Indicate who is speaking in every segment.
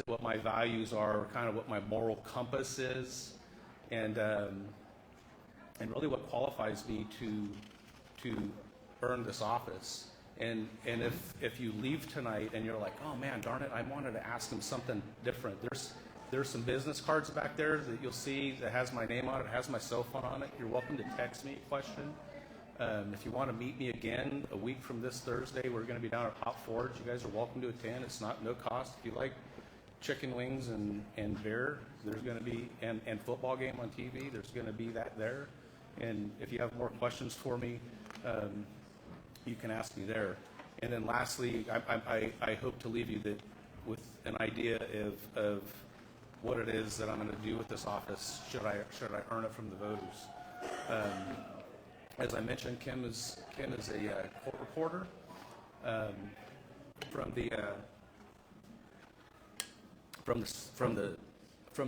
Speaker 1: what my values are, kind of what my moral compass is, and really what qualifies me to earn this office. And if you leave tonight and you're like, oh man, darn it, I wanted to ask him something different. There's some business cards back there that you'll see that has my name on it, has my cell phone on it. You're welcome to text me a question. If you want to meet me again a week from this Thursday, we're going to be down at Hop Forge. You guys are welcome to attend. It's no cost. If you like chicken wings and beer, there's going to be, and football game on TV, there's going to be that there. And if you have more questions for me, you can ask me there. And then lastly, I hope to leave you with an idea of what it is that I'm going to do with this office should I earn it from the voters. As I mentioned, Kim is a court reporter from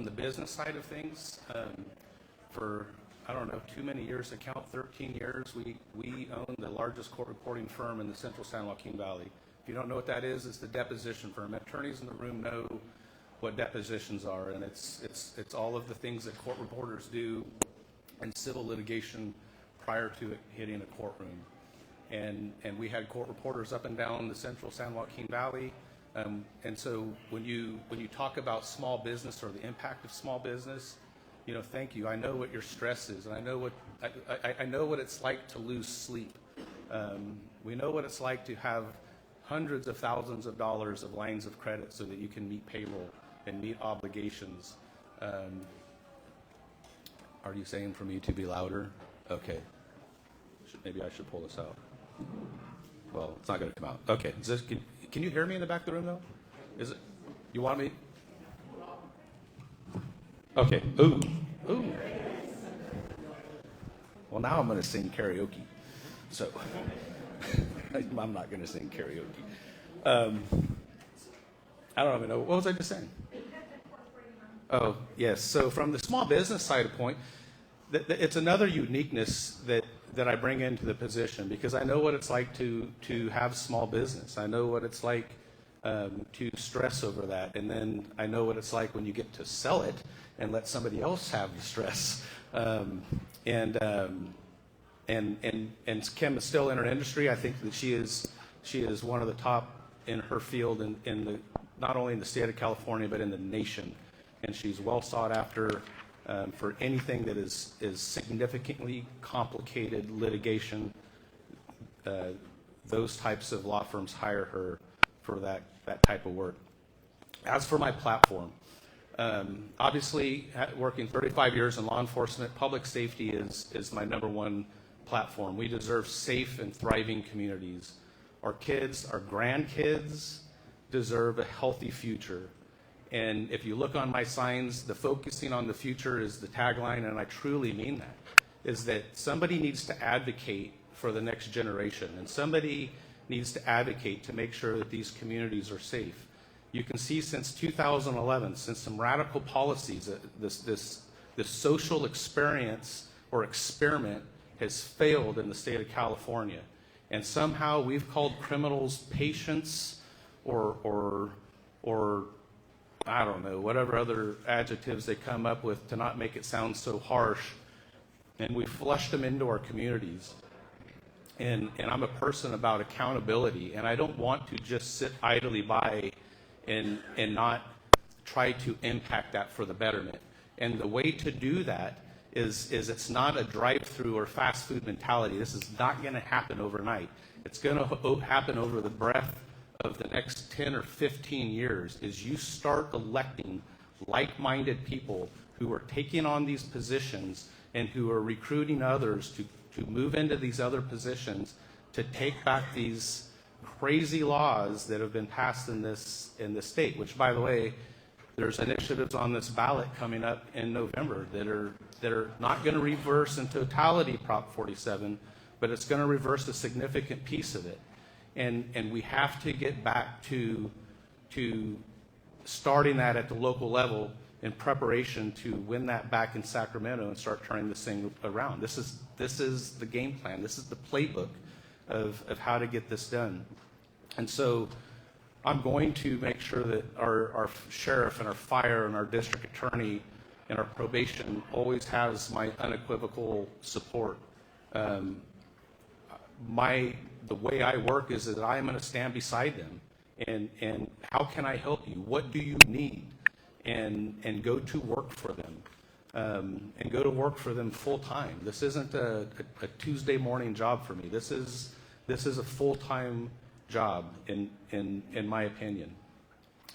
Speaker 1: the business side of things. For I don't know too many years to count, 13 years. We own the largest court reporting firm in the Central San Joaquin Valley. If you don't know what that is, it's the deposition firm. Attorneys in the room know what depositions are, and it's all of the things that court reporters do in civil litigation prior to it hitting a courtroom. And we had court reporters up and down the Central San Joaquin Valley. And so when you talk about small business or the impact of small business, thank you. I know what your stress is, and I know what it's like to lose sleep. We know what it's like to have hundreds of thousands of dollars of lines of credit so that you can meet payroll and meet obligations. Are you saying for me to be louder? Okay. Maybe I should pull this out. Well, it's not going to come out. Okay. Can you hear me in the back of the room, though? Is it? You want me? Okay. Ooh. Well, now I'm going to sing karaoke. So I'm not going to sing karaoke. I don't even know. What was I just saying? Oh, yes. So from the small business side of point, it's another uniqueness that I bring into the position, because I know what it's like to have small business. I know what it's like to stress over that, and then I know what it's like when you get to sell it and let somebody else have the stress. And Kim is still in her industry. I think that she is one of the top in her field in the not only in the state of California but in the nation, and she's well sought after. For anything that is significantly complicated litigation, those types of law firms hire her for that type of work. As for my platform, obviously working 35 years in law enforcement, public safety is my number one platform. We deserve safe and thriving communities. Our kids, our grandkids deserve a healthy future. And if you look on my signs, the focusing on the future is the tagline, and I truly mean that, is that somebody needs to advocate for the next generation, and somebody needs to advocate to make sure that these communities are safe. You can see since 2011, since some radical policies, this social experience or experiment has failed in the state of California. And somehow we've called criminals patients or I don't know, whatever other adjectives they come up with to not make it sound so harsh, and we flushed them into our communities. And I'm a person about accountability, and I don't want to just sit idly by and not try to impact that for the betterment. And the way to do that is it's not a drive-through or fast food mentality. This is not going to happen overnight. It's going to happen over the breadth of the next 10 or 15 years, is you start electing like-minded people who are taking on these positions and who are recruiting others to move into these other positions to take back these crazy laws that have been passed in this state, which, by the way, there's initiatives on this ballot coming up in November that are not going to reverse in totality Prop 47, but it's going to reverse a significant piece of it. And we have to get back to starting that at the local level in preparation to win that back in Sacramento and start turning this thing around. This is the game plan. This is the playbook of how to get this done. And so I'm going to make sure that our sheriff and our fire and our district attorney and our probation always has my unequivocal support. The way I work is that I am going to stand beside them, and how can I help you? What do you need? And go to work for them, and go to work for them full time. This isn't a Tuesday morning job for me. This is a full-time job in my opinion.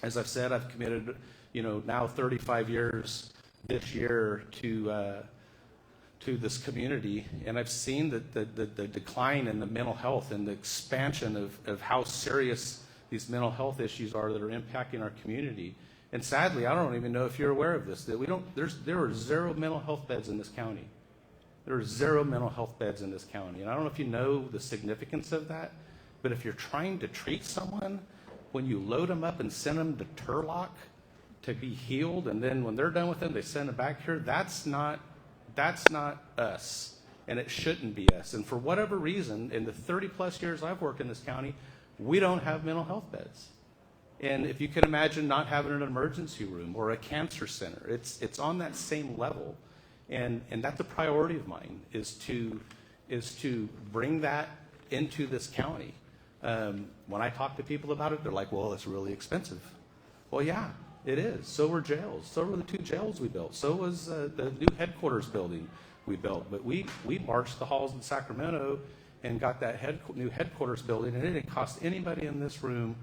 Speaker 1: As I've said, I've committed, now 35 years this year to this community, and I've seen the decline in the mental health and the expansion of how serious these mental health issues are that are impacting our community. And sadly, I don't even know if you're aware of this, that there are 0 mental health beds in this county. There are 0 mental health beds in this county. And I don't know if you know the significance of that, but if you're trying to treat someone, when you load them up and send them to Turlock to be healed, and then when they're done with them, they send them back here, that's not us, and it shouldn't be us. And for whatever reason, in the 30-plus years I've worked in this county, we don't have mental health beds. And if you can imagine not having an emergency room or a cancer center, it's on that same level. And that's a priority of mine, is to bring that into this county. When I talk to people about it, they're like, well, it's really expensive. Well, yeah, it is. So were jails. So were the 2 jails we built. So was the new headquarters building we built. But we marched the halls in Sacramento and got that new headquarters building, and it didn't cost anybody in this room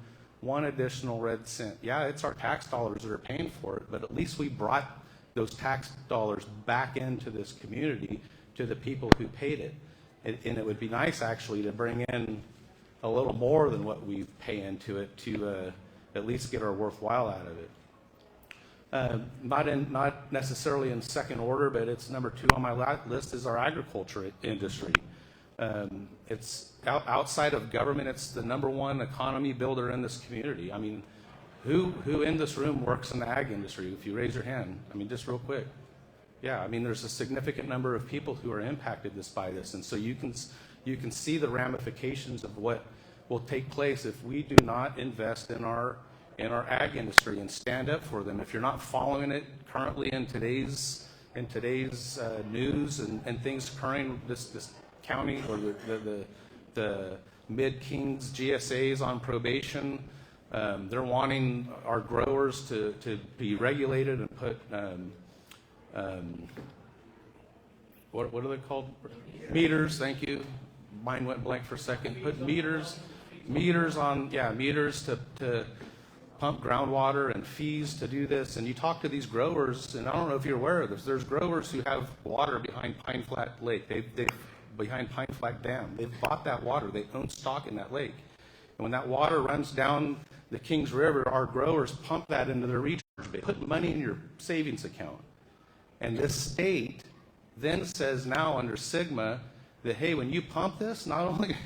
Speaker 1: 1 additional red cent. Yeah, it's our tax dollars that are paying for it, but at least we brought those tax dollars back into this community to the people who paid it. And it would be nice, actually, to bring in a little more than what we pay into it to at least get our worthwhile out of it. Not necessarily in second order, but it's number 2 on my list is our agriculture industry. It's outside of government, it's the number 1 economy builder in this community. I mean, who in this room works in the ag industry? If you raise your hand, I mean, just real quick. Yeah, I mean, there's a significant number of people who are impacted by this, and so you can see the ramifications of what will take place if we do not invest in our ag industry and stand up for them. If you're not following it currently in today's news and things occurring this county, or the Mid-Kings GSAs on probation, they're wanting our growers to be regulated and put what are they called? Meters. Thank you. Mine went blank for a second. Put meters to pump groundwater, and fees to do this. And you talk to these growers, and I don't know if you're aware of this. There's growers who have water behind Pine Flat Lake. They behind Pine Flat Dam. They've bought that water. They own stock in that lake. And when that water runs down the Kings River, our growers pump that into their recharge. They put money in your savings account. And this state then says now under Sigma that, hey, when you pump this, not only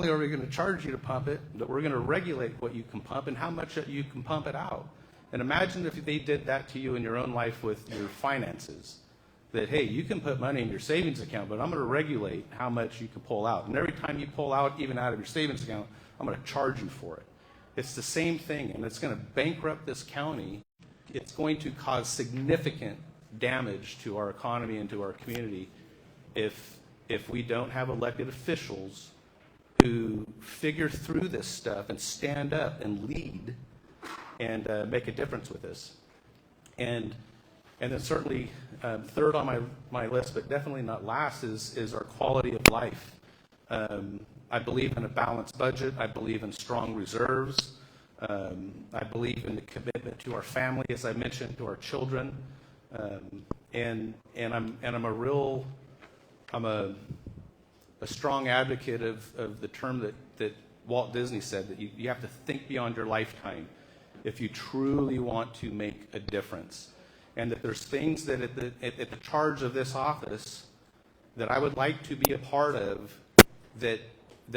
Speaker 1: are we going to charge you to pump it, but we're going to regulate what you can pump and how much you can pump it out. And imagine if they did that to you in your own life with your finances. That, hey, you can put money in your savings account, but I'm going to regulate how much you can pull out. And every time you pull out, even out of your savings account, I'm going to charge you for it. It's the same thing, and it's going to bankrupt this county. It's going to cause significant damage to our economy and to our community if we don't have elected officials who figure through this stuff and stand up and lead and make a difference with this. And then certainly third on my list, but definitely not last, is our quality of life. I believe in a balanced budget. I believe in strong reserves. I believe in the commitment to our family, as I mentioned, to our children. And I'm a strong advocate of the term that Walt Disney said, that you have to think beyond your lifetime if you truly want to make a difference. And that there's things that at the charge of this office that I would like to be a part of that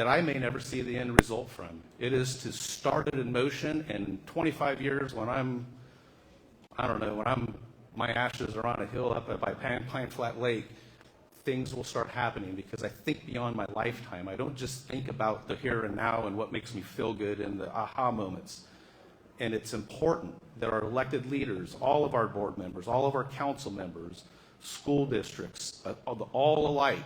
Speaker 1: I may never see the end result from. It is to start it in motion, and in 25 years when my ashes are on a hill up by Pine Flat Lake, things will start happening, because I think beyond my lifetime. I don't just think about the here and now and what makes me feel good and the aha moments. And it's important that our elected leaders, all of our board members, all of our council members, school districts, all alike,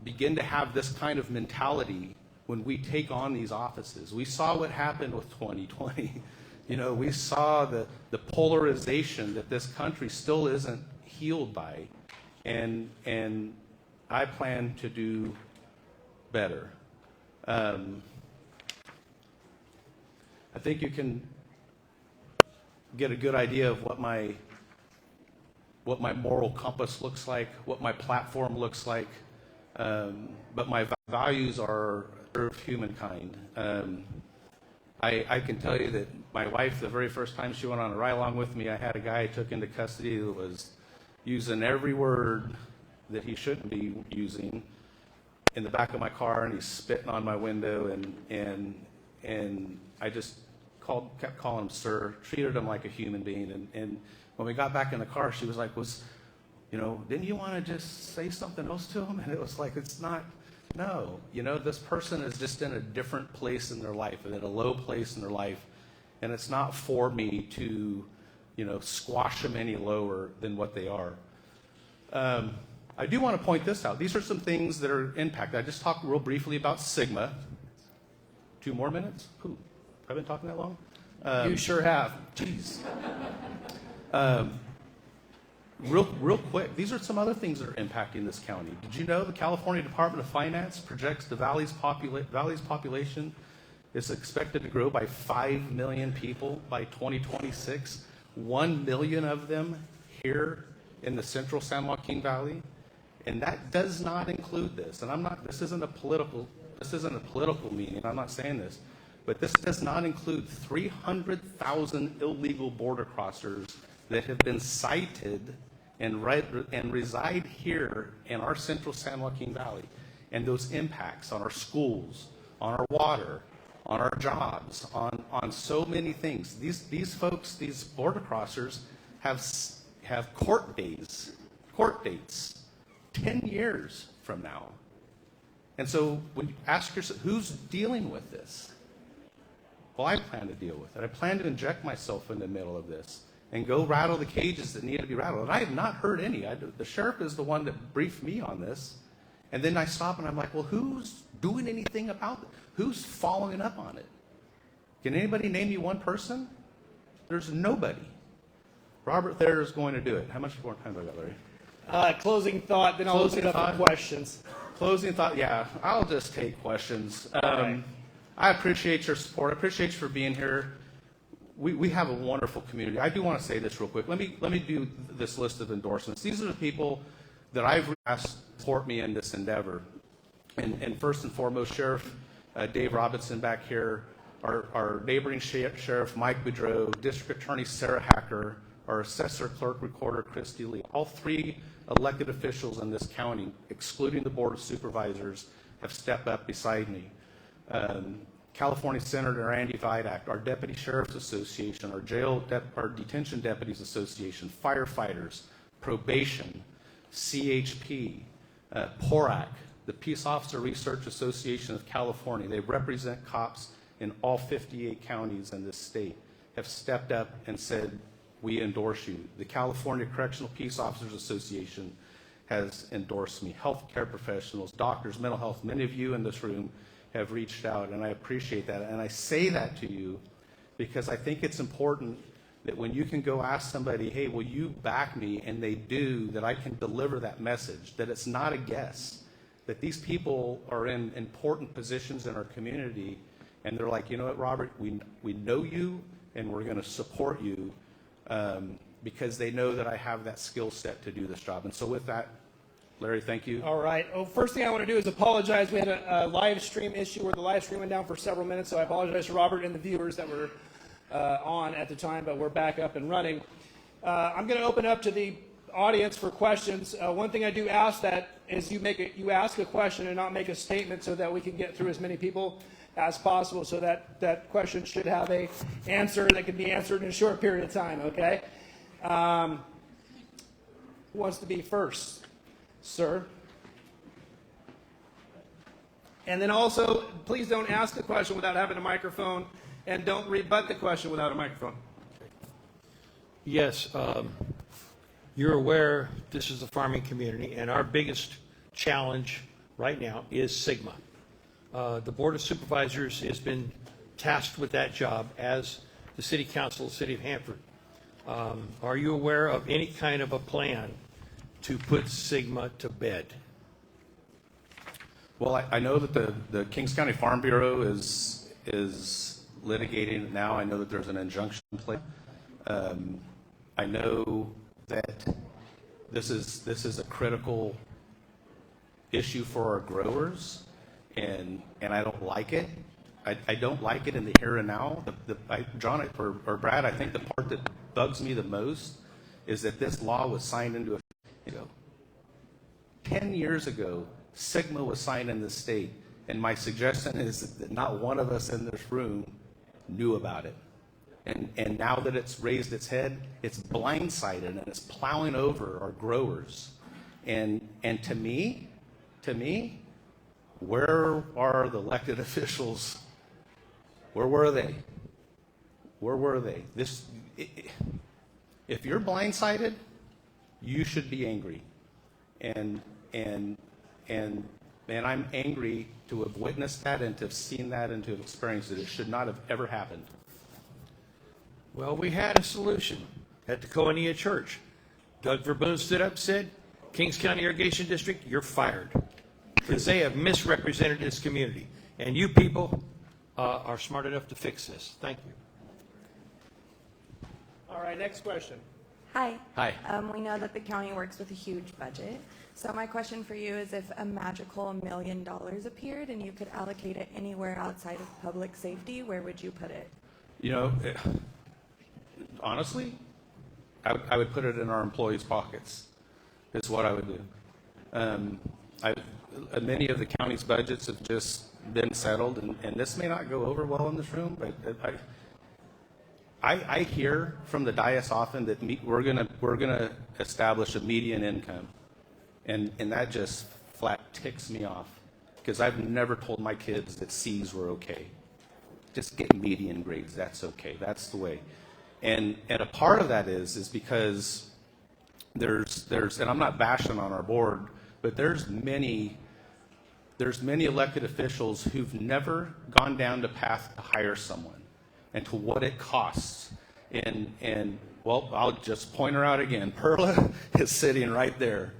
Speaker 1: begin to have this kind of mentality when we take on these offices. We saw what happened with 2020. You know, we saw the polarization that this country still isn't healed by. And I plan to do better. I think you can get a good idea of what my moral compass looks like, what my platform looks like, but my values are of humankind. I can tell you that my wife, the very first time she went on a ride along with me, I had a guy I took into custody that was using every word that he shouldn't be using in the back of my car, and he's spitting on my window, and I just kept calling him sir, treated him like a human being. And when we got back in the car, she was like, didn't you want to just say something else to him? And it was like, no, this person is just in a different place in their life, in a low place in their life, and it's not for me to, squash them any lower than what they are. I do want to point this out. These are some things that are impacted. I just talked real briefly about Sigma. 2 more minutes? Ooh, I've been talking that long?
Speaker 2: You sure have.
Speaker 1: Jeez. Real quick, these are some other things that are impacting this county. Did you know the California Department of Finance projects the valley's population is expected to grow by 5 million people by 2026? 1 million of them here in the central San Joaquin Valley, and that does not include this. And this isn't a political meeting. I'm not saying this, but this does not include 300,000 illegal border crossers that have been cited and reside here in our central San Joaquin Valley, and those impacts on our schools, on our water, on our jobs, on so many things. These folks, these border crossers, have court dates 10 years from now. And so when you ask yourself, who's dealing with this? Well, I plan to deal with it. I plan to inject myself in the middle of this and go rattle the cages that need to be rattled. And I have not heard any. The sheriff is the one that briefed me on this. And then I stop and I'm like, well, who's doing anything about it? Who's following up on it? Can anybody name me one person? There's nobody. Robert Thayer is going to do it. How much more time do I got, Larry?
Speaker 2: Closing thought, then I'll open it up for questions.
Speaker 1: Closing thought, yeah. I'll just take questions.
Speaker 2: Right.
Speaker 1: I appreciate your support. I appreciate you for being here. We have a wonderful community. I do want to say this real quick. Let me do this list of endorsements. These are the people that I've asked to support me in this endeavor. And first and foremost, Sheriff Dave Robinson back here, our neighboring Sheriff Mike Boudreau, District Attorney Sarah Hacker, our Assessor Clerk Recorder Christy Lee. All 3 elected officials in this county, excluding the Board of Supervisors, have stepped up beside me. California Senator Andy Vidak, our Deputy Sheriff's Association, our Detention Deputies Association, firefighters, probation, CHP, PORAC, the Peace Officer Research Association of California. They represent cops in all 58 counties in this state, have stepped up and said, we endorse you. The California Correctional Peace Officers Association has endorsed me. Healthcare professionals, doctors, mental health, many of you in this room have reached out, and I appreciate that. And I say that to you because I think it's important that when you can go ask somebody, hey, will you back me, and they do, that I can deliver that message, that it's not a guess, that these people are in important positions in our community, and they're like, you know what, Robert, we know you, and we're going to support you because they know that I have that skill set to do this job. And so with that, Larry, thank you.
Speaker 2: All right. Well, first thing I want to do is apologize. We had a live stream issue where the live stream went down for several minutes, so I apologize to Robert and the viewers that were on at the time, but we're back up and running. I'm going to open up to the audience for questions. One thing I do ask that is you ask a question and not make a statement so that we can get through as many people as possible, so that question should have a answer that can be answered in a short period of time, okay? Who wants to be first? Sir. And then also, please don't ask a question without having a microphone, and don't rebut the question without a microphone.
Speaker 3: Yes, you're aware this is a farming community, and our biggest challenge right now is Sigma. The Board of Supervisors has been tasked with that job as the City Council of the City of Hanford. Are you aware of any kind of a plan to put Sigma to bed?
Speaker 1: Well, I know that the Kings County Farm Bureau is litigating it now. I know that there's an injunction in place. I know that this is a critical issue for our growers, and I don't like it. I don't like it in the here and now. John or Brad, I think the part that bugs me the most is that this law was signed into effect 10 years ago. Sigma was signed in the state, and my suggestion is that not one of us in this room knew about it. And now that it's raised its head, it's blindsided and it's plowing over our growers. And to me, where are the elected officials? Where were they? Where were they? If you're blindsided, you should be angry. And I'm angry to have witnessed that and to have seen that and to have experienced it. It should not have ever happened.
Speaker 3: Well, we had a solution at the Coania Church. Doug Verboon stood up and said, Kings County Irrigation District, you're fired, because they have misrepresented this community. And you people are smart enough to fix this. Thank you.
Speaker 2: All right, next question.
Speaker 4: Hi.
Speaker 1: Hi.
Speaker 4: We know that the county works with a huge budget. So my question for you is, if a magical $1 million appeared and you could allocate it anywhere outside of public safety, where would you put it?
Speaker 1: Honestly, I would put it in our employees' pockets. Is what I would do. Many of the county's budgets have just been settled, and this may not go over well in this room, but I hear from the dais often that we're gonna establish a median income, and that just flat ticks me off, because I've never told my kids that C's were okay. Just get median grades. That's okay. That's the way. And a part of that is because there's and I'm not bashing on our board, but there's many elected officials who've never gone down the path to hire someone and to what it costs. And well, I'll just point her out again. Perla is sitting right there.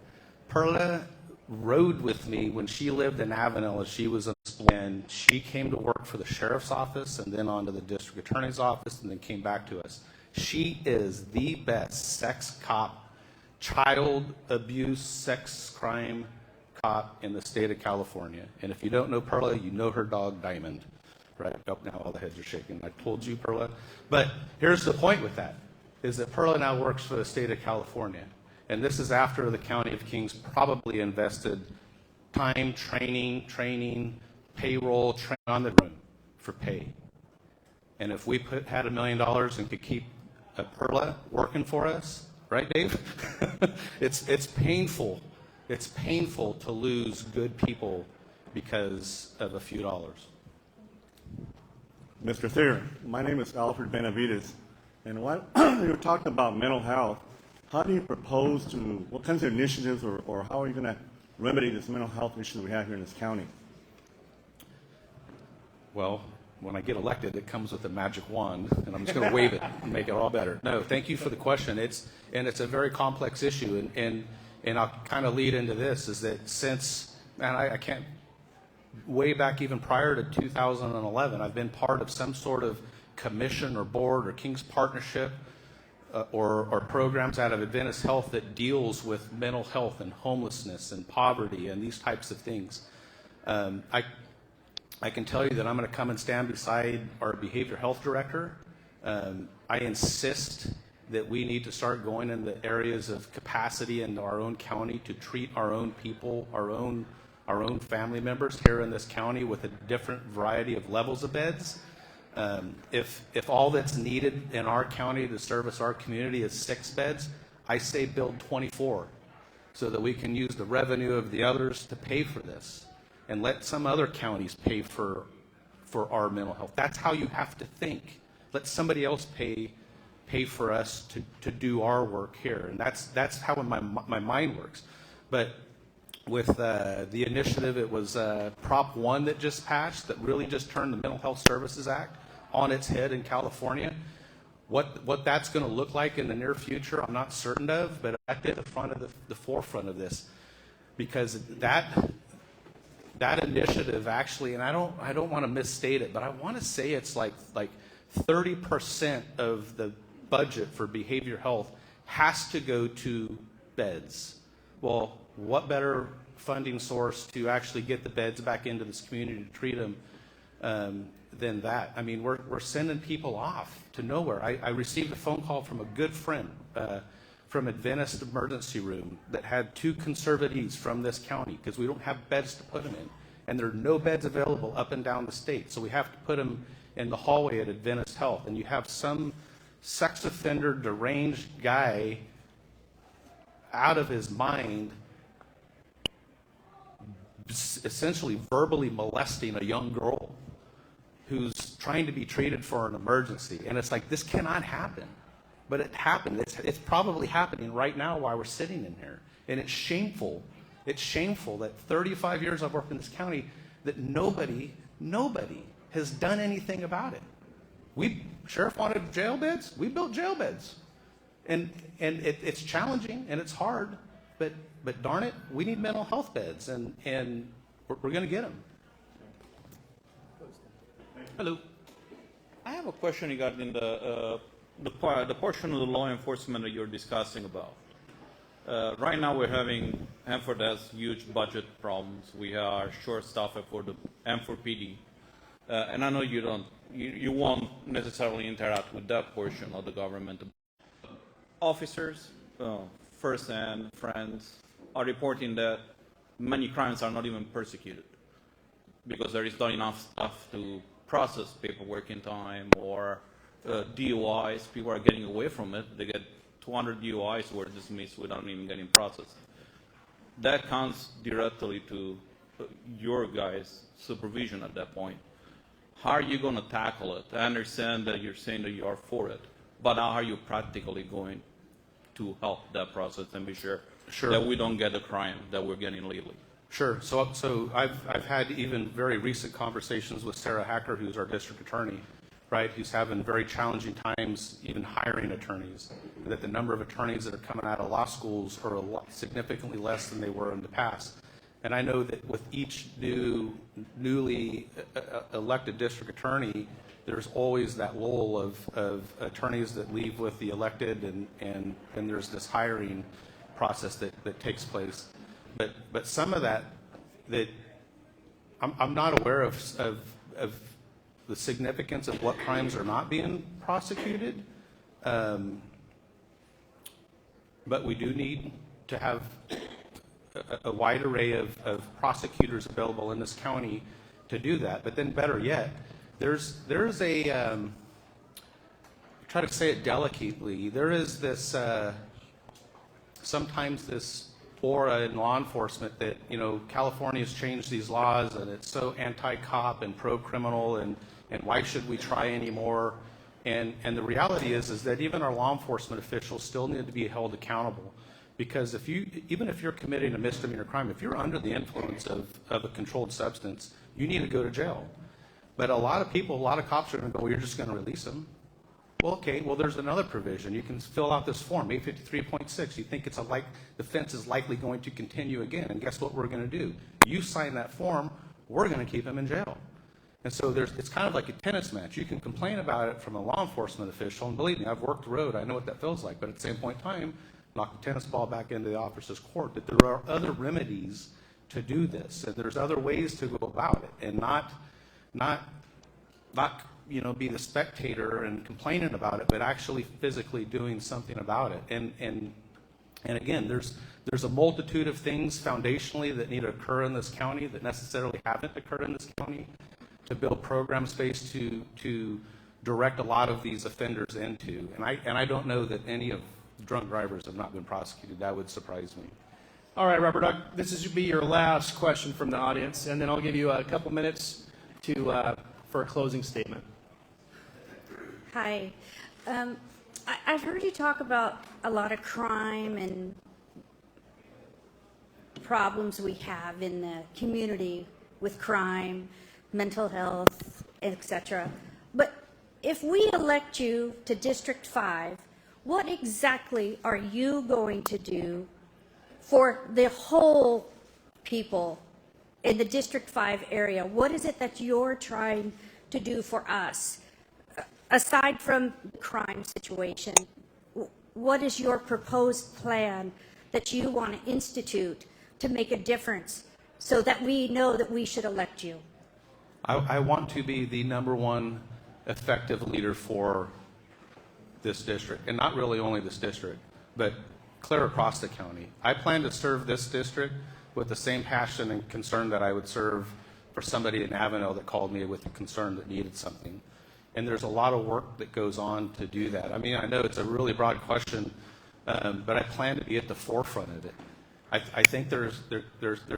Speaker 1: Perla rode with me when she lived in Avenel as she was in school, and she came to work for the sheriff's office and then on to the district attorney's office and then came back to us. She is the best sex cop, child abuse, sex crime cop in the state of California. And if you don't know Perla, you know her dog Diamond. Right? Oh, now all the heads are shaking. I told you, Perla. But here's the point with that, is that Perla now works for the state of California. And this is after the County of Kings probably invested time, training, payroll, on the room for pay. And if we had $1 million and could keep Perla working for us, right, Dave? It's painful. It's painful to lose good people because of a few dollars.
Speaker 5: Mr. Thayer, my name is Alfred Benavides, and what you're talking about mental health, how do you propose to, what kinds of initiatives or how are you going to remedy this mental health issue that we have here in this county?
Speaker 1: Well, when I get elected, it comes with a magic wand, and I'm just going to wave it and make it all better. No, thank you for the question. It's a very complex issue, and I'll kind of lead into this, is that since, man, I can't, way back even prior to 2011, I've been part of some sort of commission or board or King's Partnership or programs out of Adventist Health that deals with mental health and homelessness and poverty and these types of things. I can tell you that I'm going to come and stand beside our behavioral health director. I insist that we need to start going in the areas of capacity in our own county to treat our own people, our own family members here in this county with a different variety of levels of beds. If all that's needed in our county to service our community is 6 beds, I say build 24. so that we can use the revenue of the others to pay for this and let some other counties pay for our mental health. That's how you have to think. Let somebody else pay for us to do our work here. And that's how my mind works. But with the initiative, it was Prop 1 that just passed that really just turned the Mental Health Services Act on its head in California. What that's going to look like in the near future, I'm not certain of, but that's at the forefront of this, because that initiative actually, and I don't want to misstate it, but I want to say it's like 30% of the budget for behavior health has to go to beds. Well, what better funding source to actually get the beds back into this community to treat them than that? I mean, we're sending people off to nowhere. I received a phone call from a good friend from Adventist Emergency Room that had 2 conservatives from this county because we don't have beds to put them in. And there are no beds available up and down the state. So we have to put them in the hallway at Adventist Health. And you have some sex offender, deranged guy out of his mind essentially verbally molesting a young girl who's trying to be treated for an emergency. And it's like, this cannot happen. But it happened. It's probably happening right now while we're sitting in here. And it's shameful. It's shameful that 35 years I've worked in this county that nobody has done anything about it. Sheriff wanted jail beds. We built jail beds. And it's challenging and it's hard, but darn it, we need mental health beds, and we're going to get them.
Speaker 6: Hello. I have a question regarding the portion of the law enforcement that you're discussing about. Right now we're having, Hanford has huge budget problems. We are short-staffed for the Hanford PD. And I know you won't necessarily interact with that portion of the government. Officers, first-hand friends, are reporting that many crimes are not even persecuted because there is not enough stuff to process paperwork in time, or DUIs. People are getting away from it. They get 200 DUIs were dismissed without even getting processed. That comes directly to your guys' supervision at that point. How are you going to tackle it? I understand that you're saying that you are for it, but how are you practically going to help that process and be sure that we don't get the crime that we're getting lately?
Speaker 1: Sure. So I've had even very recent conversations with Sarah Hacker, who's our district attorney, right, who's having very challenging times even hiring attorneys, that the number of attorneys that are coming out of law schools are significantly less than they were in the past. And I know that with each newly elected district attorney, there's always that lull of attorneys that leave with the elected, and there's this hiring process that takes place. But some of that I'm not aware of the significance of what crimes are not being prosecuted, but we do need to have a wide array of prosecutors available in this county to do that. But then better yet, there's a, try to say it delicately, there is this, sometimes this aura in law enforcement that, California's changed these laws and it's so anti-cop and pro-criminal, and why should we try anymore? And the reality is that even our law enforcement officials still need to be held accountable. Because even if you're committing a misdemeanor crime, if you're under the influence of a controlled substance, you need to go to jail. But a lot of cops are going to go, well, you're just going to release them. Well, okay, there's another provision. You can fill out this form, 853.6. You think the offense is likely going to continue again, and guess what we're going to do? You sign that form, we're going to keep him in jail. And so it's kind of like a tennis match. You can complain about it from a law enforcement official, and believe me, I've worked the road, I know what that feels like, but at the same point in time, knock the tennis ball back into the officer's court, that there are other remedies to do this, and there's other ways to go about it, and not be the spectator and complaining about it, but actually physically doing something about it. And again, there's a multitude of things foundationally that need to occur in this county that necessarily haven't occurred in this county to build program space to direct a lot of these offenders into. And I don't know that any of drunk drivers have not been prosecuted. That would surprise me.
Speaker 2: All right, Robert, this is be your last question from the audience, and then I'll give you a couple minutes for a closing statement.
Speaker 7: Hi. I've heard you talk about a lot of crime and problems we have in the community with crime, mental health, etc. But if we elect you to District 5, what exactly are you going to do for the whole people in the District 5 area? What is it that you're trying to do for us? Aside from the crime situation, what is your proposed plan that you want to institute to make a difference so that we know that we should elect you?
Speaker 1: I want to be the #1 effective leader for this district, and not really only this district, but clear across the county. I plan to serve this district with the same passion and concern that I would serve for somebody in Avenel that called me with a concern that needed something. And there's a lot of work that goes on to do that. I mean, I know it's a really broad question, but I plan to be at the forefront of it. I think there's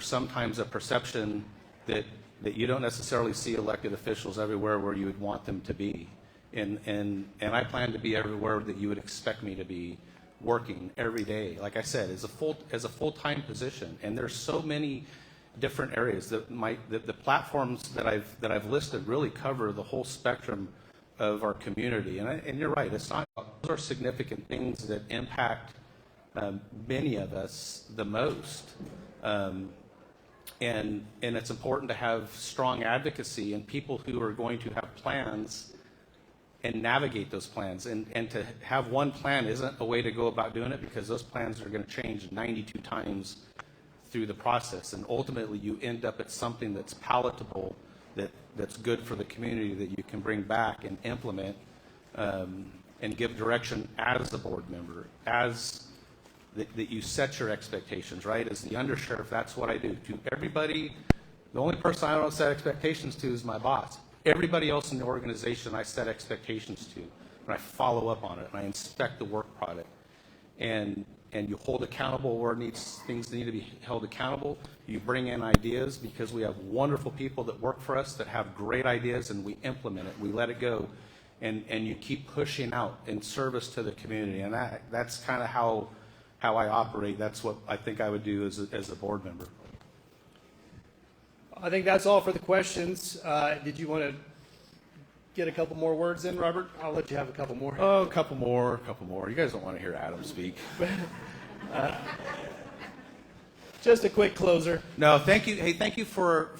Speaker 1: sometimes a perception that you don't necessarily see elected officials everywhere where you would want them to be. And I plan to be everywhere that you would expect me to be, working every day, like I said, as a full-time position. And there's so many different areas that the platforms that I've listed really cover the whole spectrum of our community. And you're right, those are significant things that impact many of us the most. And it's important to have strong advocacy and people who are going to have plans and navigate those plans. And to have one plan isn't a way to go about doing it, because those plans are going to change 92 times through the process. And ultimately, you end up at something that's palatable, that's good for the community, that you can bring back and implement and give direction as the board member, as that you set your expectations, right? As the undersheriff, that's what I do. To everybody, the only person I don't set expectations to is my boss. Everybody else in the organization I set expectations to, and I follow up on it, and I inspect the work product. And you hold accountable where things need to be held accountable. You bring in ideas, because we have wonderful people that work for us that have great ideas, and we implement it. We let it go, and you keep pushing out in service to the community. And that's kind of how I operate. That's what I think I would do as a board member.
Speaker 2: I think that's all for the questions. Did you want to get a couple more words in, Robert? I'll let you have a couple more.
Speaker 1: Oh, a couple more. You guys don't want to hear Adam speak.
Speaker 2: Just a quick closer.
Speaker 1: No, thank you. Hey, thank you for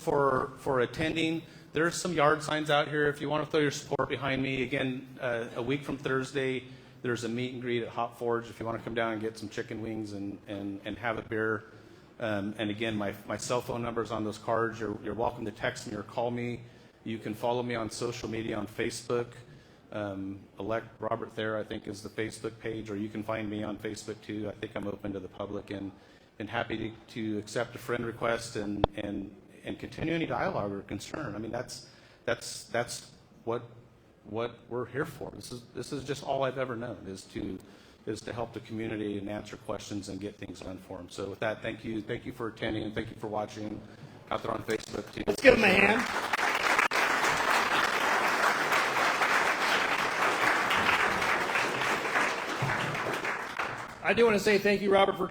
Speaker 1: attending. There's some yard signs out here if you want to throw your support behind me. Again, a week from Thursday, there's a meet and greet at Hop Forge if you want to come down and get some chicken wings and have a beer. And again, my cell phone number is on those cards. You're welcome to text me or call me. You can follow me on social media on Facebook. Elect Robert Thayer, I think, is the Facebook page, or you can find me on Facebook too. I think I'm open to the public and happy to accept a friend request and continue any dialogue or concern. I mean, that's what we're here for. This is just all I've ever known, is to help the community and answer questions and get things done for them. So with that, thank you for attending, and thank you for watching out there on Facebook too.
Speaker 2: Let's give him a hand. I do want to say thank you, Robert, for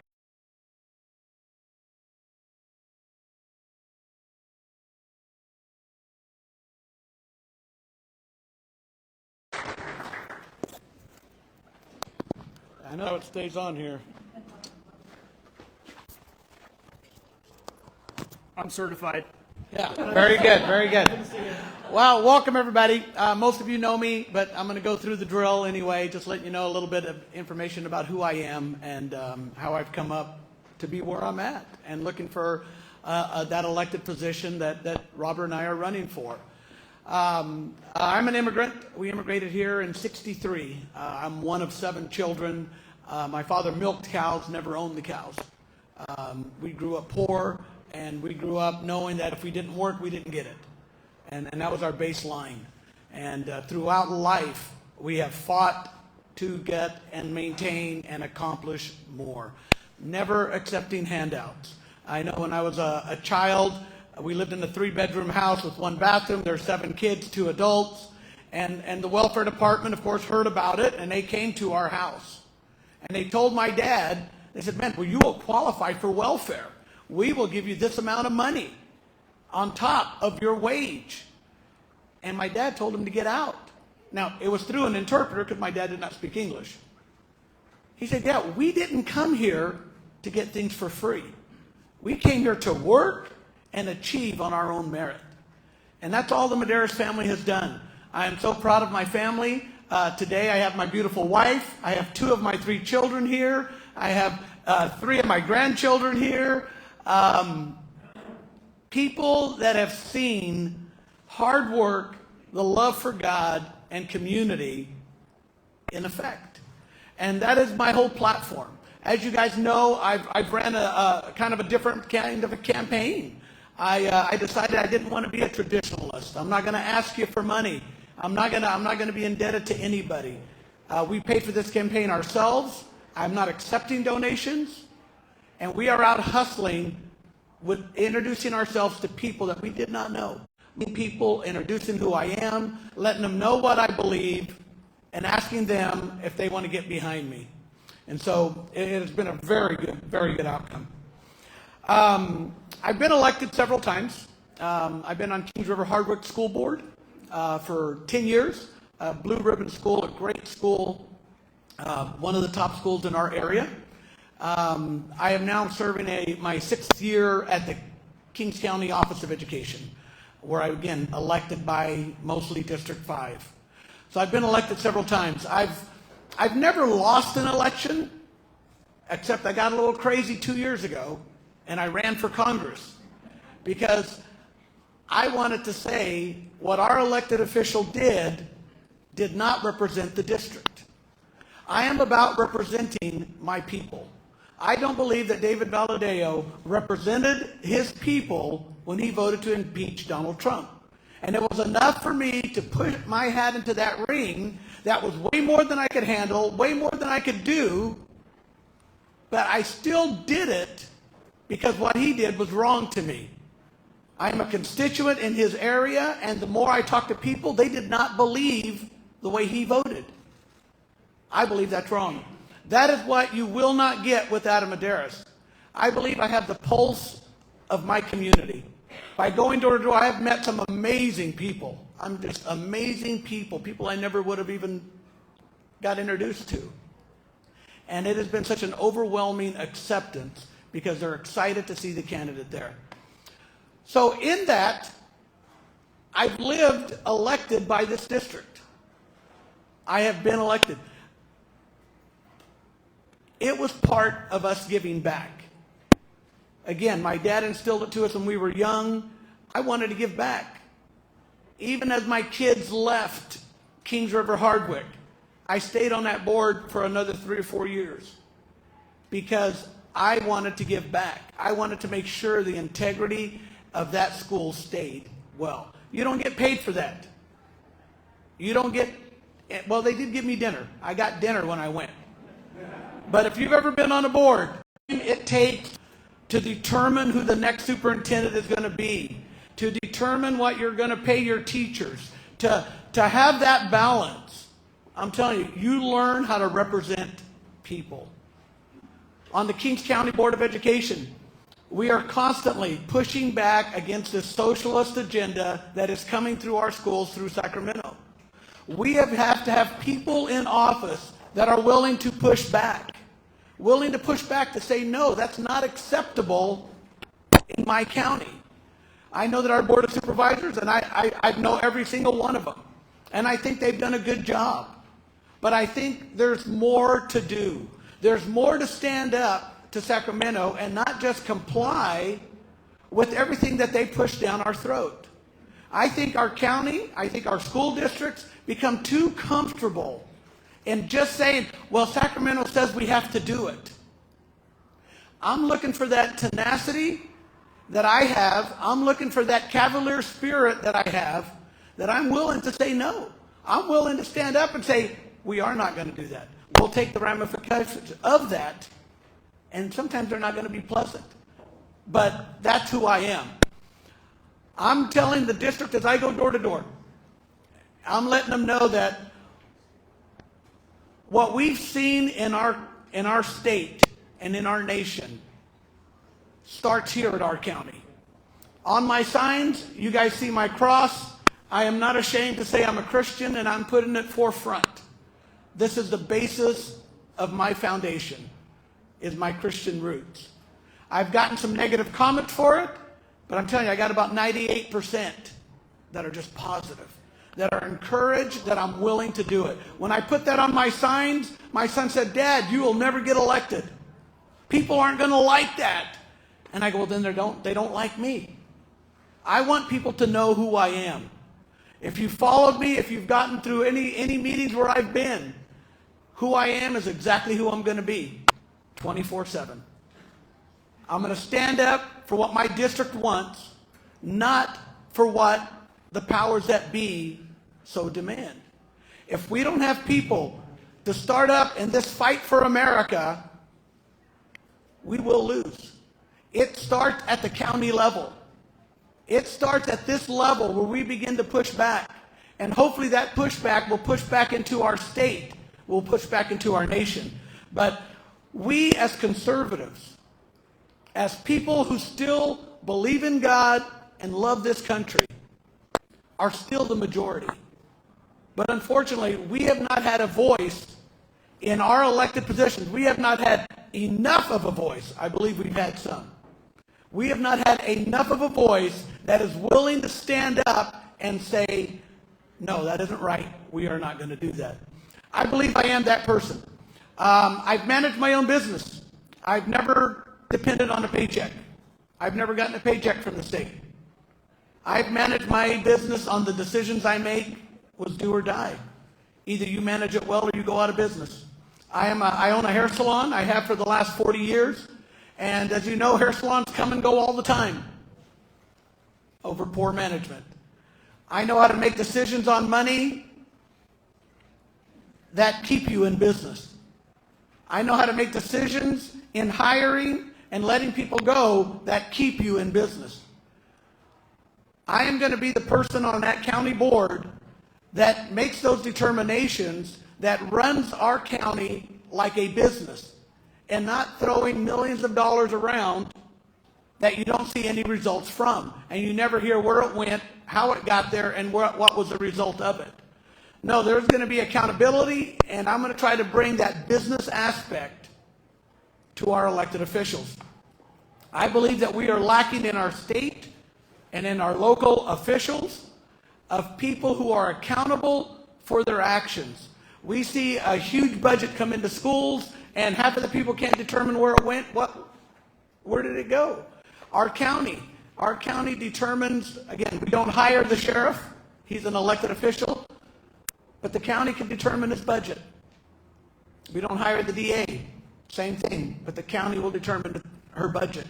Speaker 8: I know it stays on here.
Speaker 2: I'm certified.
Speaker 8: Yeah, very good, very good. Well, welcome everybody. Most of you know me, but I'm going to go through the drill anyway, just let you know a little bit of information about who I am and how I've come up to be where I'm at, and looking for that elected position that Robert and I are running for. I'm an immigrant. We immigrated here in '63. I'm one of 7 children. My father milked cows, never owned the cows. We grew up poor, and we grew up knowing that if we didn't work, we didn't get it. And that was our baseline. And throughout life, we have fought to get and maintain and accomplish more. never accepting handouts. I know when I was a child, we lived in a 3-bedroom house with 1 bathroom. There's 7 kids, 2 adults. And the welfare department, of course, heard about it, and they came to our house. And they told my dad, they said, man, well, you will qualify for welfare. We will give you this amount of money on top of your wage. And my dad told him to get out. Now, it was through an interpreter because my dad did not speak English. He said, yeah, we didn't come here to get things for free. We came here to work and achieve on our own merit. And that's all the Medeiros family has done. I am so proud of my family. Today I have my beautiful wife. I have 2 of my 3 children here. I have 3 of my grandchildren here. People that have seen hard work, the love for God, and community in effect. And that is my whole platform. As you guys know, I've ran a kind of a different kind of a campaign. I decided I didn't want to be a traditionalist. I'm not going to ask you for money. I'm not going to be indebted to anybody. We paid for this campaign ourselves. I'm not accepting donations. And we are out hustling with introducing ourselves to people that we did not know. People, introducing who I am, letting them know what I believe, and asking them if they want to get behind me. And so it has been a very good outcome. I've been elected several times. I've been on Kings River Hardwick School Board for 10 years. Blue Ribbon School, a great school, one of the top schools in our area. I am now serving my 6th year at the Kings County Office of Education, where I, again, elected by mostly District 5. So I've been elected several times. I've never lost an election, except I got a little crazy 2 years ago, and I ran for Congress because I wanted to say what our elected official did not represent the district. I am about representing my people. I don't believe that David Valadeo represented his people when he voted to impeach Donald Trump. And it was enough for me to put my hat into that ring. That was way more than I could handle, way more than I could do, but I still did it because what he did was wrong to me. I'm a constituent in his area, and the more I talk to people, they did not believe the way he voted. I believe that's wrong. That is what you will not get with Adam Medeiros. I believe I have the pulse of my community. By going door to door, I have met some amazing people. I'm just amazing people I never would have even got introduced to. And it has been such an overwhelming acceptance because they're excited to see the candidate there. So in that, I've lived elected by this district. I have been elected. It was part of us giving back. Again, my dad instilled it to us when we were young. I wanted to give back. Even as my kids left Kings River Hardwick, I stayed on that board for another 3 or 4 years because I wanted to give back. I wanted to make sure the integrity of that school stayed well. You don't get paid for that. You don't get, well, they did give me dinner. I got dinner when I went. But if you've ever been on a board, it takes to determine who the next superintendent is going to be, to determine what you're going to pay your teachers, to have that balance. I'm telling you, you learn how to represent people. On the Kings County Board of Education, we are constantly pushing back against this socialist agenda that is coming through our schools through Sacramento. We have to have people in office that are willing to push back. Willing to push back to say, no, that's not acceptable in my county. I know that our Board of Supervisors, and I know every single one of them, and I think they've done a good job. But I think there's more to do. There's more to stand up to Sacramento and not just comply with everything that they push down our throat. I think our county, I think our school districts become too comfortable in just saying, well, Sacramento says we have to do it. I'm looking for that tenacity that I have. I'm looking for that cavalier spirit that I have, that I'm willing to say no. I'm willing to stand up and say, we are not going to do that. We'll take the ramifications of that and sometimes they're not going to be pleasant. But that's who I am. I'm telling the district as I go door to door, I'm letting them know that what we've seen in our state and in our nation starts here at our county. On my signs, you guys see my cross. I am not ashamed to say I'm a Christian, and I'm putting it forefront. This is the basis of my foundation, is my Christian roots. I've gotten some negative comments for it, but I'm telling you, I got about 98% that are just positive, that are encouraged that I'm willing to do it. When I put that on my signs, my son said, "Dad, you will never get elected. People aren't going to like that." And I go, "Well, then they don't like me." I want people to know who I am. If you followed me, if you've gotten through any meetings where I've been, who I am is exactly who I'm going to be, 24/7. I'm going to stand up for what my district wants, not for what the powers that be so demand. If we don't have people to start up in this fight for America, we will lose. It starts at the county level. It starts at this level where we begin to push back. And hopefully that pushback will push back into our state, will push back into our nation. But we as conservatives, as people who still believe in God and love this country, are still the majority. But unfortunately, we have not had a voice in our elected positions. We have not had enough of a voice. I believe we've had some. We have not had enough of a voice that is willing to stand up and say, "No, that isn't right. We are not going to do that." I believe I am that person. I've managed my own business. I've never depended on a paycheck. I've never gotten a paycheck from the state. I've managed my business on the decisions I make was do or die. Either you manage it well or you go out of business. I own a hair salon. I have for the last 40 years. And as you know, hair salons come and go all the time over poor management. I know how to make decisions on money that keep you in business. I know how to make decisions in hiring and letting people go that keep you in business. I am going to be the person on that county board that makes those determinations, that runs our county like a business, and not throwing millions of dollars around that you don't see any results from, and you never hear where it went, how it got there, and what was the result of it. No, there's going to be accountability, and I'm going to try to bring that business aspect to our elected officials. I believe that we are lacking in our state and in our local officials of people who are accountable for their actions. We see a huge budget come into schools, and half of the people can't determine where it went. Where did it go? Our county determines, again, we don't hire the sheriff. He's an elected official. But the county can determine its budget. We don't hire the DA. Same thing. But the county will determine her budget.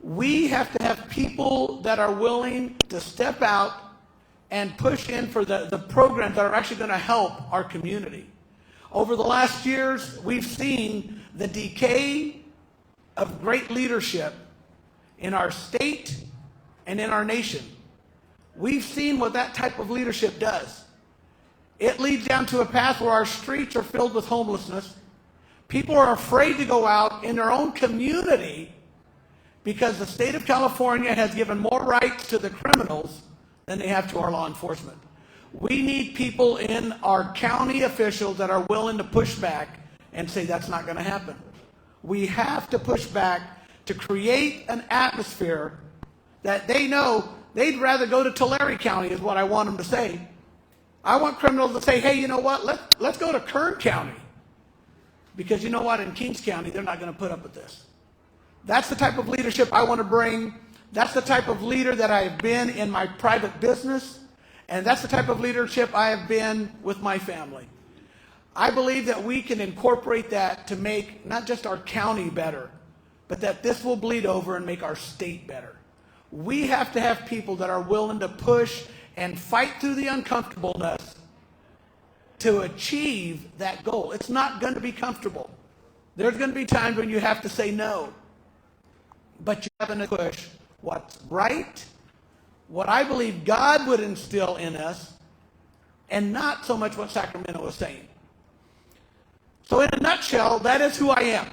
Speaker 8: We have to have people that are willing to step out and push in for the programs that are actually going to help our community. Over the last years, we've seen the decay of great leadership in our state and in our nation. We've seen what that type of leadership does. It leads down to a path where our streets are filled with homelessness. People are afraid to go out in their own community because the state of California has given more rights to the criminals than they have to our law enforcement. We need people in our county officials that are willing to push back and say that's not going to happen. We have to push back to create an atmosphere that they know they'd rather go to Tulare County is what I want them to say. I want criminals to say, "Hey, you know what, let's go to Kern County." Because you know what, in Kings County, they're not going to put up with this. That's the type of leadership I want to bring. That's the type of leader that I have been in my private business. And that's the type of leadership I have been with my family. I believe that we can incorporate that to make not just our county better, but that this will bleed over and make our state better. We have to have people that are willing to push and fight through the uncomfortableness to achieve that goal. It's not going to be comfortable, There's going to be times when you have to say no. But you have to push what's right, what I believe God would instill in us, and not so much what Sacramento is saying. So in a nutshell, that is who I am.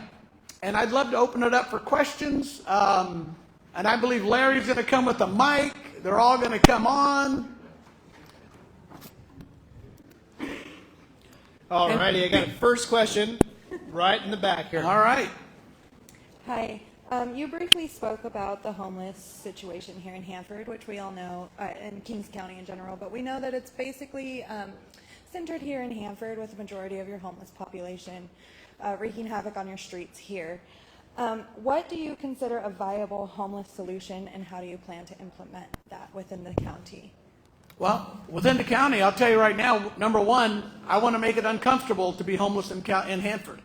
Speaker 8: And I'd love to open it up for questions. And I believe Larry's going to come with a mic. They're all going to come on.
Speaker 2: All righty, I got a first question right in the back here.
Speaker 8: All right.
Speaker 4: Hi. You briefly spoke about the homeless situation here in Hanford, which we all know, in Kings County in general, but we know that it's basically centered here in Hanford with the majority of your homeless population wreaking havoc on your streets here. What do you consider a viable homeless solution, and how do you plan to implement that within the county?
Speaker 8: Well, within the county, I'll tell you right now, number one, I want to make it uncomfortable to be homeless in Hanford.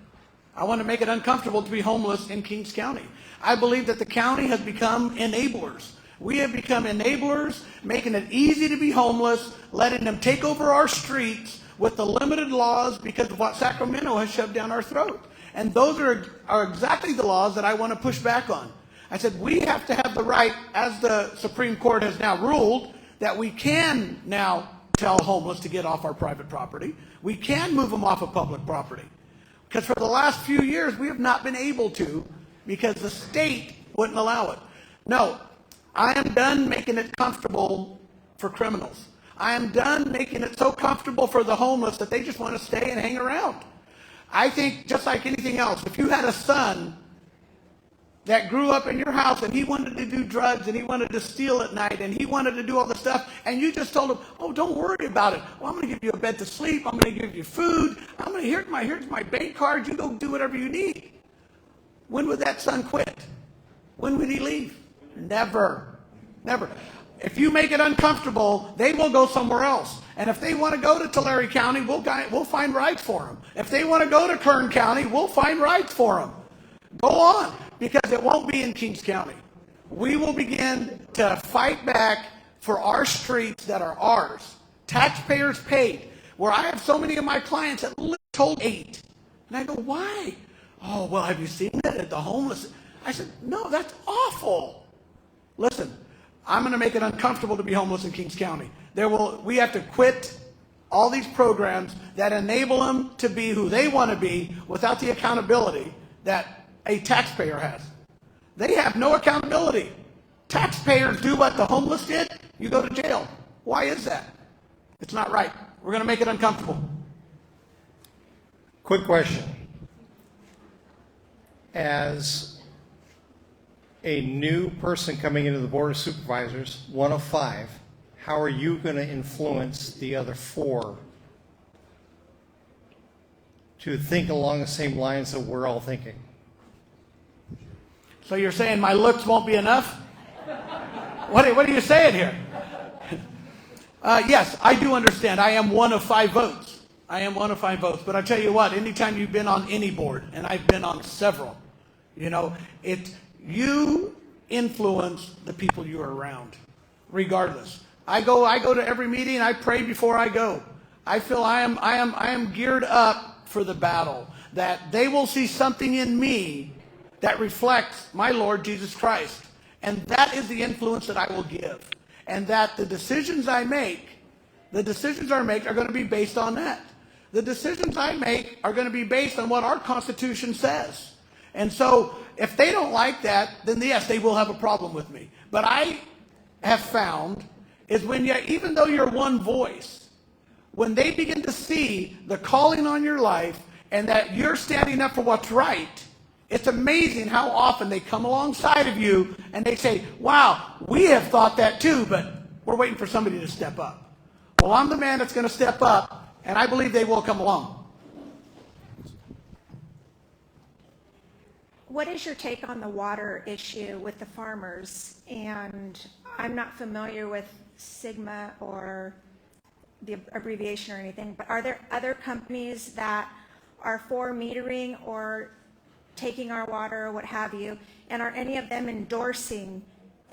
Speaker 8: I want to make it uncomfortable to be homeless in Kings County. I believe that the county has become enablers. We have become enablers, making it easy to be homeless, letting them take over our streets with the limited laws because of what Sacramento has shoved down our throat. And those are exactly the laws that I want to push back on. I said we have to have the right, as the Supreme Court has now ruled, that we can now tell homeless to get off our private property. We can move them off of public property. Because for the last few years, we have not been able to because the state wouldn't allow it. No, I am done making it comfortable for criminals. I am done making it so comfortable for the homeless that they just want to stay and hang around. I think just like anything else, if you had a son that grew up in your house and he wanted to do drugs and he wanted to steal at night and he wanted to do all this stuff and you just told him, oh, don't worry about it. Well, I'm going to give you a bed to sleep. I'm going to give you food. Here's my bank card. You go do whatever you need. When would that son quit? When would he leave? Never. Never. If you make it uncomfortable, they will go somewhere else. And if they want to go to Tulare County, we'll find rides for them. If they want to go to Kern County, we'll find rides for them. Go on, because it won't be in Kings County. We will begin to fight back for our streets that are ours. Taxpayers paid. Where I have so many of my clients that live told 8. And I go, why? Oh, well, have you seen it at the homeless? I said, no, that's awful. Listen, I'm going to make it uncomfortable to be homeless in Kings County. We have to quit all these programs that enable them to be who they want to be without the accountability that a taxpayer has. They have no accountability. Taxpayers do what the homeless did, you go to jail. Why is that? It's not right. We're going to make it uncomfortable.
Speaker 9: Quick question. As a new person coming into the Board of Supervisors, one of 5, how are you going to influence the other 4 to think along the same lines that we're all thinking?
Speaker 8: So you're saying my looks won't be enough? What are you saying here? Yes, I do understand. I am one of 5 votes. I am one of 5 votes. But I tell you what, anytime you've been on any board, and I've been on several, you influence the people you are around, regardless. I go to every meeting. I pray before I go. I feel I am geared up for the battle. That they will see something in me that reflects my Lord Jesus Christ. And that is the influence that I will give. And that the decisions I make are going to be based on that. The decisions I make are going to be based on what our Constitution says. And so if they don't like that, then yes, they will have a problem with me. But I have found is even though you're one voice, when they begin to see the calling on your life and that you're standing up for what's right, it's amazing how often they come alongside of you and they say, wow, we have thought that too, but we're waiting for somebody to step up. Well, I'm the man that's going to step up, and I believe they will come along.
Speaker 10: What is your take on the water issue with the farmers? And I'm not familiar with Sigma or the abbreviation or anything, but are there other companies that are for metering or taking our water or what have you, and are any of them endorsing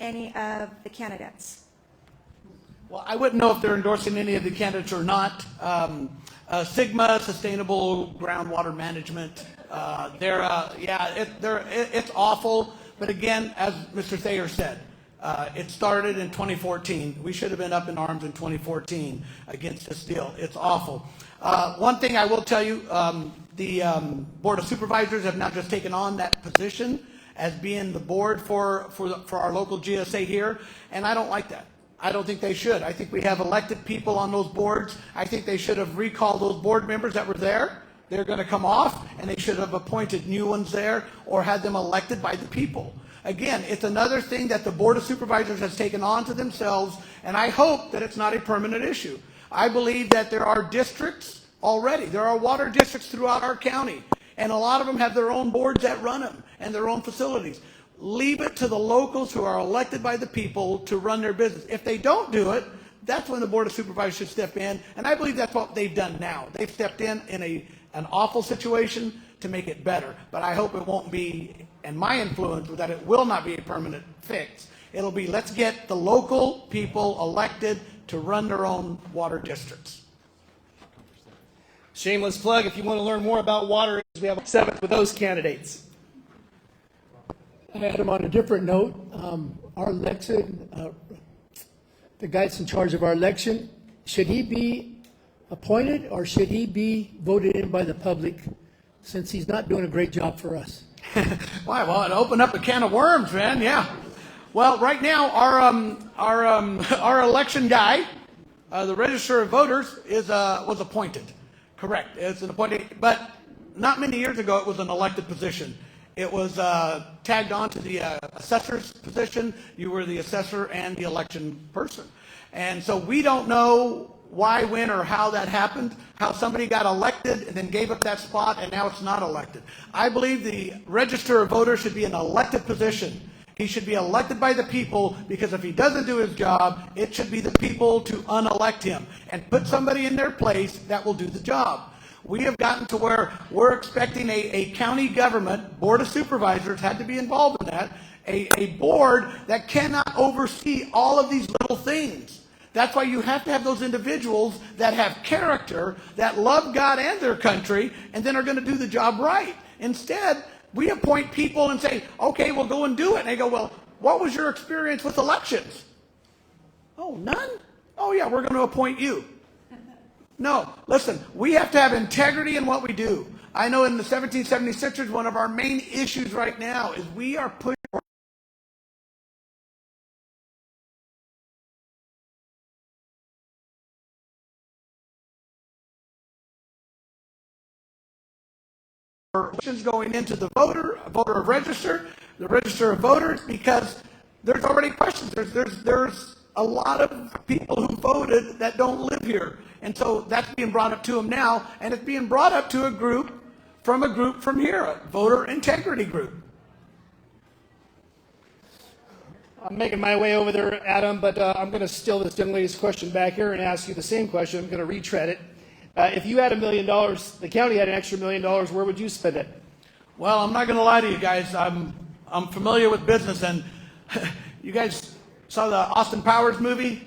Speaker 10: any of the candidates?
Speaker 8: Well, I wouldn't know if they're endorsing any of the candidates or not. Sigma, Sustainable Groundwater Management. It's awful. But again, as Mr. Thayer said, it started in 2014. We should have been up in arms in 2014 against this deal. It's awful. One thing I will tell you, the Board of Supervisors have now just taken on that position as being the board for our local GSA here, and I don't like that. I don't think they should. I think we have elected people on those boards. I think they should have recalled those board members that were there. They're going to come off, and they should have appointed new ones there or had them elected by the people. Again, it's another thing that the Board of Supervisors has taken on to themselves, and I hope that it's not a permanent issue. I believe that there are districts already. There are water districts throughout our county, and a lot of them have their own boards that run them and their own facilities. Leave it to the locals who are elected by the people to run their business. If they don't do it, that's when the Board of Supervisors should step in, and I believe that's what they've done now. They've stepped in an awful situation to make it better, but I hope it won't be, and my influence, that it will not be a permanent fix. It'll be, let's get the local people elected to run their own water districts.
Speaker 2: Shameless plug, if you want to learn more about water, we have a 7th with those candidates.
Speaker 11: Adam, on a different note, our election, the guy that's in charge of our election, should he be appointed or should he be voted in by the public, since he's not doing a great job for us?
Speaker 8: Why? Well, it opened up a can of worms, man. Yeah. Well, right now, our election guy, the Register of Voters, was appointed. Correct. It's an appointed, but not many years ago, it was an elected position. It was tagged on to the assessor's position. You were the assessor and the election person. And so we don't know why, when, or how that happened, how somebody got elected and then gave up that spot and now it's not elected. I believe the Register of Voters should be an elected position. He should be elected by the people, because if he doesn't do his job, it should be the people to unelect him and put somebody in their place that will do the job. We have gotten to where we're expecting a county government, Board of Supervisors had to be involved in that, a board that cannot oversee all of these little things. That's why you have to have those individuals that have character, that love God and their country, and then are going to do the job right. Instead, we appoint people and say, okay, we'll go and do it. And they go, well, what was your experience with elections? Oh, none? Oh, yeah, we're going to appoint you. No, listen, we have to have integrity in what we do. I know in the 1776ers, one of our main issues right now is we are pushing going into the voter register, the Register of Voters, because there's already questions. There's a lot of people who voted that don't live here. And so that's being brought up to them now, and it's being brought up to a group from here, a voter integrity group.
Speaker 2: I'm making my way over there, Adam, but I'm going to steal this young lady's question back here and ask you the same question. I'm going to retread it. If you had $1 million, the county had an extra $1 million, where would you spend it?
Speaker 8: Well, I'm not going to lie to you guys. I'm familiar with business, and you guys saw the Austin Powers movie?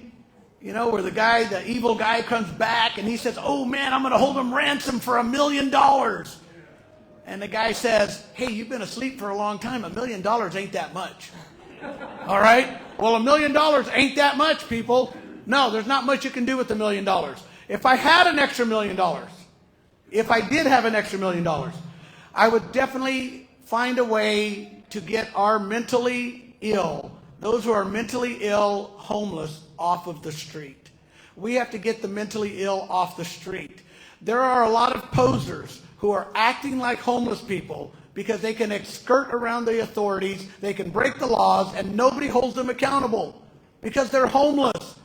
Speaker 8: You know, where the evil guy comes back and he says, oh man, I'm going to hold him ransom for $1 million. And the guy says, hey, you've been asleep for a long time. $1 million ain't that much. All right? Well, $1 million ain't that much, people. No, there's not much you can do with $1 million. If I had an extra $1 million, if I did have an extra $1 million, I would definitely find a way to get our mentally ill, those who are mentally ill, homeless, off of the street. We have to get the mentally ill off the street. There are a lot of posers who are acting like homeless people because they can skirt around the authorities, they can break the laws, and nobody holds them accountable because they're homeless.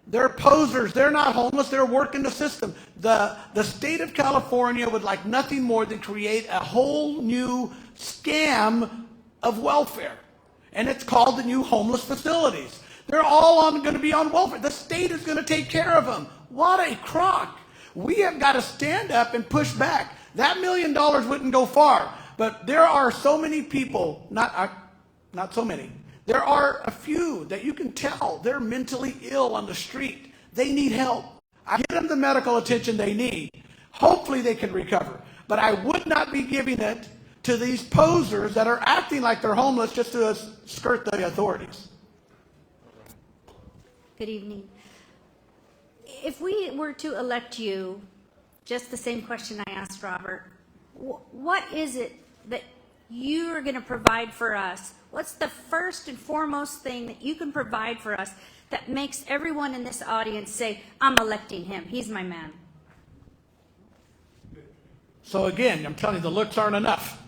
Speaker 8: They're posers. They're not homeless. They're working the system. The state of California would like nothing more than create a whole new scam of welfare. And it's called the new homeless facilities. They're all going to be on welfare. The state is going to take care of them. What a crock. We have got to stand up and push back. That $1 million wouldn't go far. But there are so many people, not so many, there are a few that you can tell they're mentally ill on the street. They need help. I give them the medical attention they need. Hopefully they can recover. But I would not be giving it to these posers that are acting like they're homeless just to skirt the authorities.
Speaker 7: Good evening. If we were to elect you, just the same question I asked Robert, what is it that you're going to provide for us? What's the first and foremost thing that you can provide for us that makes everyone in this audience say, I'm electing him, he's my man?
Speaker 8: So again, I'm telling you, the looks aren't enough.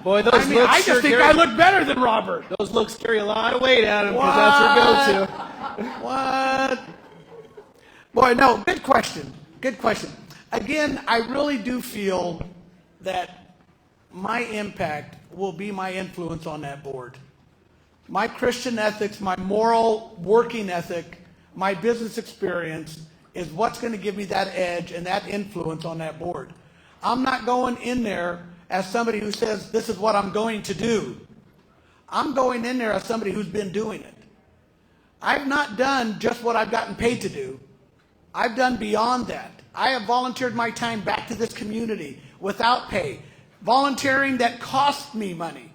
Speaker 2: Boy, those
Speaker 8: I mean,
Speaker 2: looks
Speaker 8: I
Speaker 2: sure
Speaker 8: just think
Speaker 2: carry,
Speaker 8: I look better than Robert.
Speaker 2: those looks carry a lot of weight at him because that's your go-to.
Speaker 8: What? Boy, no, good question. Good question. Again, I really do feel that my impact will be my influence on that board. My Christian ethics, my moral working ethic, my business experience is what's going to give me that edge and that influence on that board. I'm not going in there as somebody who says, this is what I'm going to do. I'm going in there as somebody who's been doing it. I've not done just what I've gotten paid to do. I've done beyond that. I have volunteered my time back to this community without pay. Volunteering that cost me money.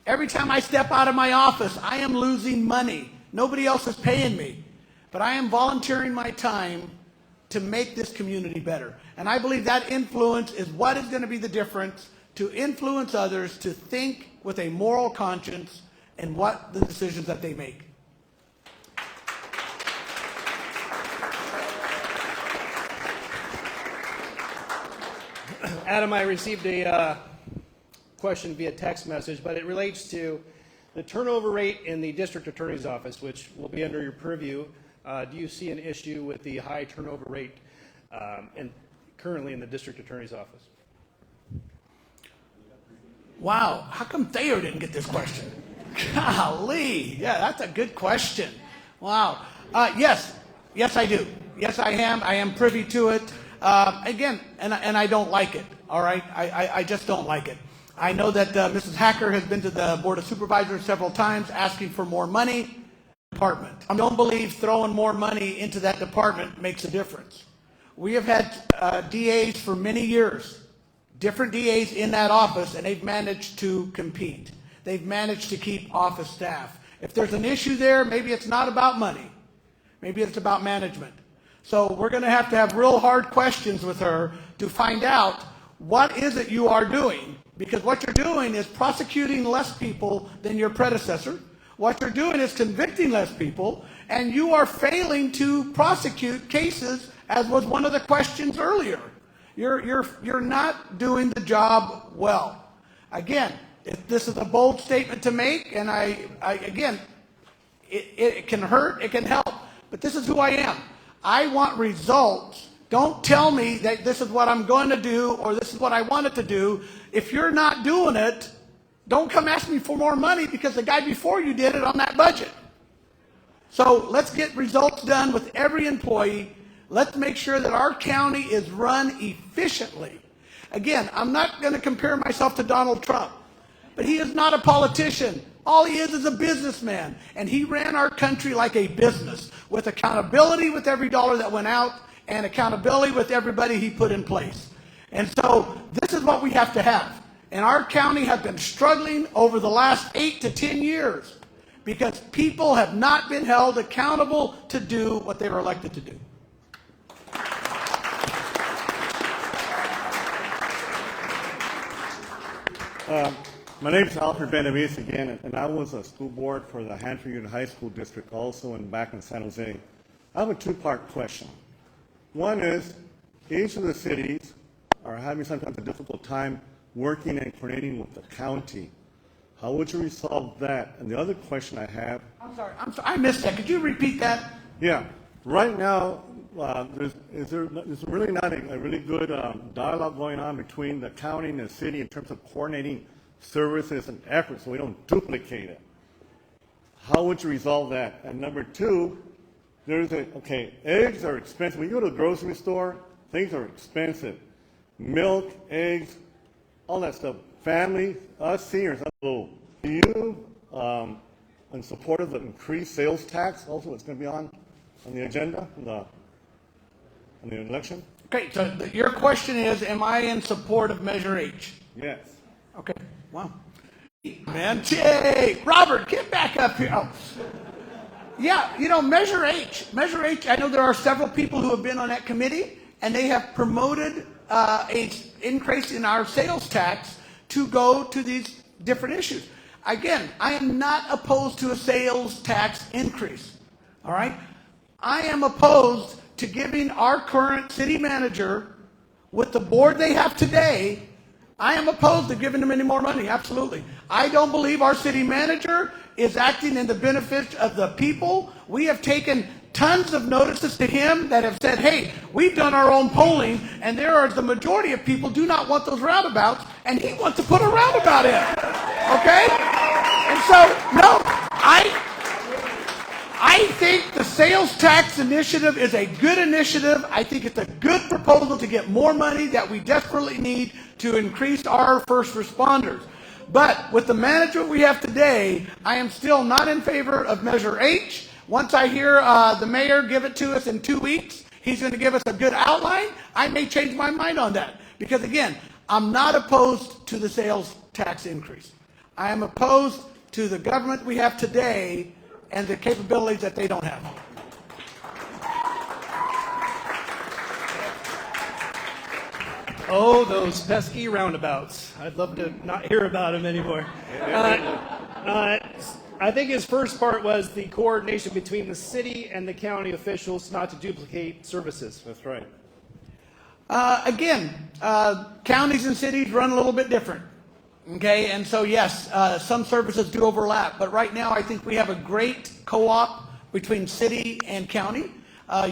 Speaker 8: Every time I step out of my office, I am losing money. Nobody else is paying me. But I am volunteering my time to make this community better. And I believe that influence is what is going to be the difference to influence others to think with a moral conscience in what the decisions that they make.
Speaker 2: Adam, I received a question via text message, but it relates to the turnover rate in the district attorney's office, which will be under your purview. Do you see an issue with the high turnover rate currently in the district attorney's office?
Speaker 8: Wow, how come Thayer didn't get this question? Golly, yeah, that's a good question. Wow. Yes, I do. Yes, I am. I am privy to it. Again, and I don't like it, all right? I just don't like it. I know that Mrs. Hacker has been to the Board of Supervisors several times asking for more money. Department. I don't believe throwing more money into that department makes a difference. We have had DAs for many years, different DAs in that office, and they've managed to compete. They've managed to keep office staff. If there's an issue there, maybe it's not about money. Maybe it's about management. So we're going to have real hard questions with her to find out what is it you are doing, because what you're doing is prosecuting less people than your predecessor. What you're doing is convicting less people, and you are failing to prosecute cases, as was one of the questions earlier. You're not doing the job well. Again, this is a bold statement to make, and it can hurt, it can help, but this is who I am. I want results. Don't tell me that this is what I'm going to do or this is what I wanted to do. If you're not doing it, don't come ask me for more money because the guy before you did it on that budget. So let's get results done with every employee. Let's make sure that our county is run efficiently. Again, I'm not going to compare myself to Donald Trump, but he is not a politician. All he is a businessman, and he ran our country like a business with accountability with every dollar that went out and accountability with everybody he put in place. And so this is what we have to have. And our county has been struggling over the last 8 to 10 years because people have not been held accountable to do what they were elected to do.
Speaker 5: My name is Alfred Benavides again, and I was a school board for the Hanford Union High School District also and back in San Jose. I have a two-part question. One is, each of the cities are having sometimes a difficult time working and coordinating with the county. How would you resolve that? And the other question I have...
Speaker 8: I'm sorry, I missed that. Could you repeat that?
Speaker 5: Yeah. Right now, there's really not a really good dialogue going on between the county and the city in terms of coordinating services and efforts so we don't duplicate it. How would you resolve that? And number two, eggs are expensive. When you go to the grocery store, things are expensive. Milk, eggs, all that stuff. Family, us seniors, do you, in support of the increased sales tax, also it's going to be on the agenda, the on the election?
Speaker 8: Okay, so your question is, am I in support of Measure H?
Speaker 5: Yes.
Speaker 8: Okay, wow. Man, Jay, Robert, get back up here. Oh. Yeah, Measure H, I know there are several people who have been on that committee, and they have promoted a increase in our sales tax to go to these different issues. Again, I am not opposed to a sales tax increase, all right? I am opposed to giving our current city manager, with the board they have today, I am opposed to giving them any more money, absolutely. I don't believe our city manager is acting in the benefit of the people. We have taken tons of notices to him that have said, hey, we've done our own polling, and the majority of people do not want those roundabouts, and he wants to put a roundabout in, okay? And so, no, I think the sales tax initiative is a good initiative. I think it's a good proposal to get more money that we desperately need to increase our first responders. But with the management we have today, I am still not in favor of Measure H. Once I hear the mayor give it to us in 2 weeks, he's going to give us a good outline, I may change my mind on that. Because again, I'm not opposed to the sales tax increase. I am opposed to the government we have today and the capabilities that they don't have.
Speaker 2: Oh, those pesky roundabouts. I'd love to not hear about them anymore. I think his first part was the coordination between the city and the county officials not to duplicate services.
Speaker 5: That's right.
Speaker 8: Again, counties and cities run a little bit different. Okay, and so yes, some services do overlap, but right now I think we have a great co-op between city and county.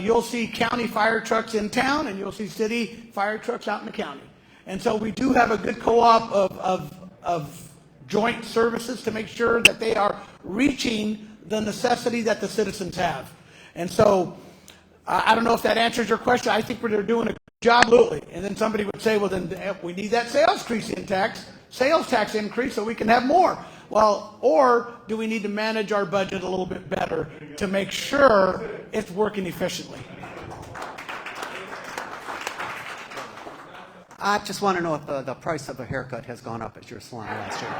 Speaker 8: You'll see county fire trucks in town, and you'll see city fire trucks out in the county. And so we do have a good co-op of joint services to make sure that they are reaching the necessity that the citizens have. And so I don't know if that answers your question. I think they're doing a good job, absolutely. And then somebody would say, well, then we need that sales tax increase so we can have more. Well, or do we need to manage our budget a little bit better to make sure it's working efficiently?
Speaker 12: I just want to know if the price of a haircut has gone up at your salon last year.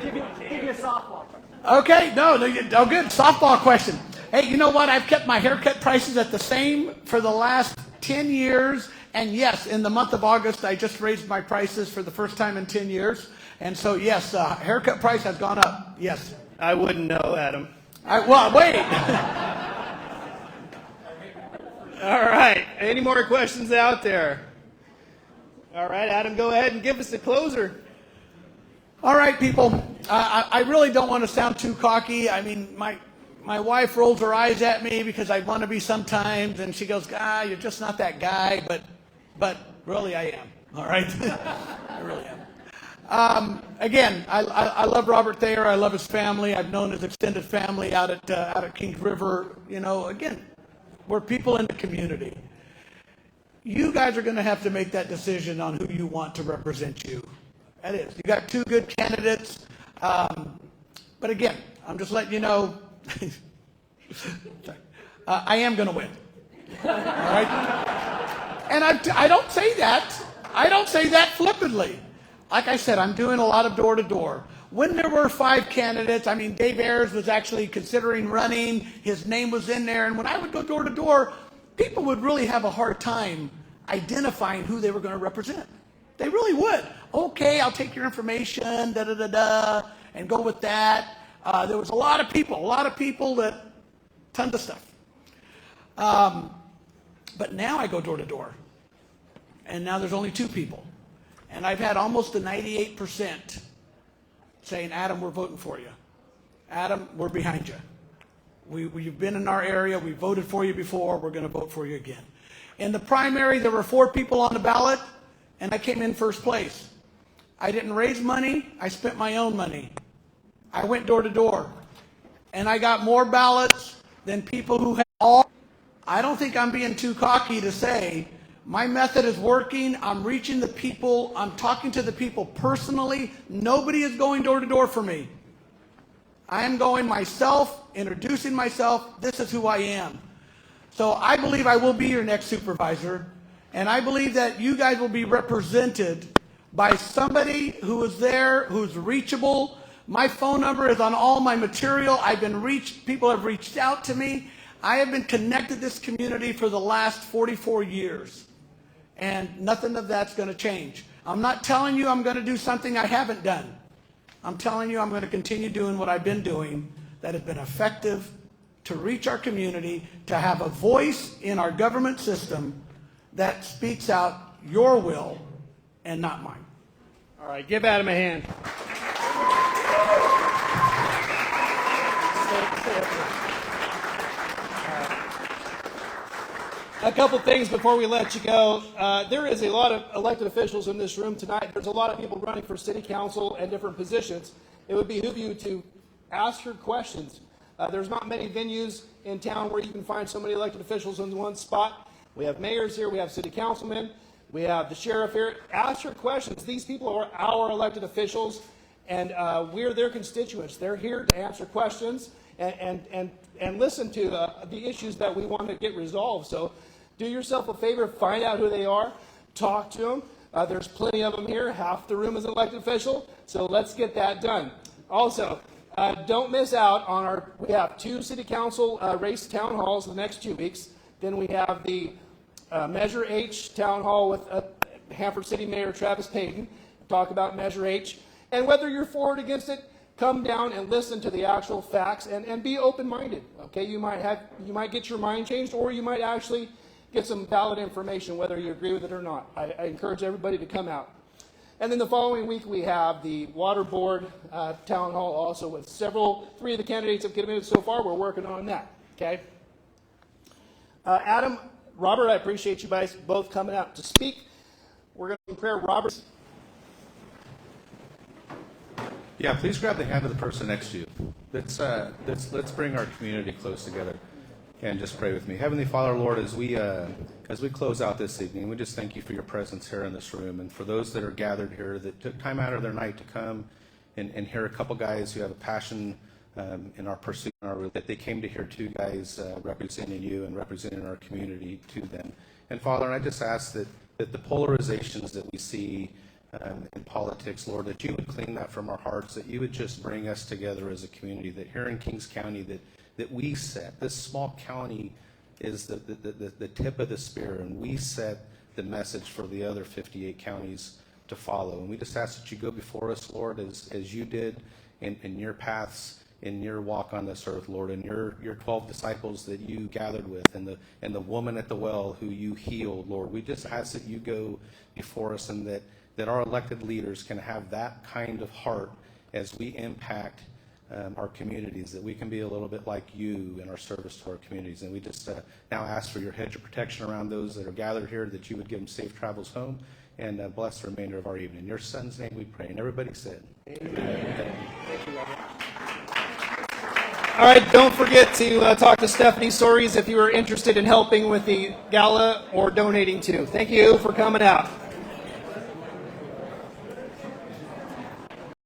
Speaker 12: Give me a softball.
Speaker 8: Okay, no, good. Softball question. Hey, you know what? I've kept my haircut prices at the same for the last 10 years. And yes, in the month of August, I just raised my prices for the first time in 10 years. And so, yes, haircut price has gone up. Yes.
Speaker 2: I wouldn't know, Adam.
Speaker 8: Well, wait.
Speaker 2: All right. Any more questions out there? All right, Adam, go ahead and give us the closer.
Speaker 8: All right, people. I really don't want to sound too cocky. I mean, my wife rolls her eyes at me because I want to be sometimes, and she goes, you're just not that guy. But really, I am. All right? I really am. Again, I love Robert Thayer. I love his family. I've known his extended family out at Kings River. Again, we're people in the community. You guys are going to have to make that decision on who you want to represent you. That is. You got two good candidates. But again, I'm just letting you know, I am going to win. All right? And I don't say that. I don't say that flippantly. Like I said, I'm doing a lot of door-to-door. When there were 5 candidates, Dave Ayers was actually considering running. His name was in there. And when I would go door-to-door, people would really have a hard time identifying who they were going to represent. They really would. Okay, I'll take your information, and go with that. There was a lot of people that, tons of stuff. But now I go door-to-door. And now there's only 2 people. And I've had almost a 98% saying, Adam, we're voting for you. Adam, we're behind you. You've been in our area. We voted for you before. We're going to vote for you again. In the primary, there were 4 people on the ballot, and I came in first place. I didn't raise money. I spent my own money. I went door to door. And I got more ballots than people who had all. I don't think I'm being too cocky to say my method is working. I'm reaching the people. I'm talking to the people personally. Nobody is going door to door for me. I am going myself, introducing myself. This is who I am. So I believe I will be your next supervisor, and I believe that you guys will be represented by somebody who is there, who's reachable. My phone number is on all my material. I've been reached, people have reached out to me. I have been connected to this community for the last 44 years, and nothing of that's going to change. I'm not telling you I'm going to do something I haven't done. I'm telling you I'm going to continue doing what I've been doing that has been effective to reach our community, to have a voice in our government system that speaks out your will and not mine.
Speaker 2: All right, give Adam a hand. A couple things before we let you go. There is a lot of elected officials in this room tonight. There's a lot of people running for city council and different positions. It would behoove you to ask your questions. There's not many venues in town where you can find so many elected officials in one spot. We have mayors here, we have city councilmen, we have the sheriff here. Ask your questions. These people are our elected officials, and we're their constituents. They're here to answer questions and listen to the issues that we want to get resolved. So do yourself a favor, find out who they are, talk to them. There's plenty of them here. Half the room is an elected official, so let's get that done. Also, don't miss out on we have 2 city council race town halls in the next 2 weeks. Then we have the Measure H town hall with Hanford City Mayor Travis Payton. Talk about Measure H. And whether you're for or against it, come down and listen to the actual facts and be open-minded. Okay, you might get your mind changed, or you might actually get some valid information, whether you agree with it or not. I encourage everybody to come out. And then the following week we have the Water Board town hall, also with 3 of the candidates have committed so far. We're working on that. Okay. Adam, Robert, I appreciate you guys both coming out to speak. We're going to declare Robert.
Speaker 1: Yeah, please grab the hand of the person next to you. Let's bring our community close together and just pray with me. Heavenly Father, Lord, as we close out this evening, we just thank you for your presence here in this room, and for those that are gathered here that took time out of their night to come and hear a couple guys who have a passion in our pursuit, that they came to hear 2 guys representing you and representing our community to them. And Father, I just ask that the polarizations that we see in politics, Lord, that you would clean that from our hearts, that you would just bring us together as a community, that here in Kings County that we set, this small county is the tip of the spear, and we set the message for the other 58 counties to follow. And we just ask that you go before us, Lord, as you did in your paths, in your walk on this earth, Lord, and your 12 disciples that you gathered with, and the woman at the well who you healed, Lord. We just ask that you go before us, and that our elected leaders can have that kind of heart as we impact our communities, that we can be a little bit like you in our service to our communities. And we just now ask for your hedge of protection around those that are gathered here, that you would give them safe travels home, and bless the remainder of our evening. In your son's name we pray. And everybody said, Amen.
Speaker 2: All right, don't forget to talk to Stephanie Soares if you are interested in helping with the gala or donating too. Thank you for coming out.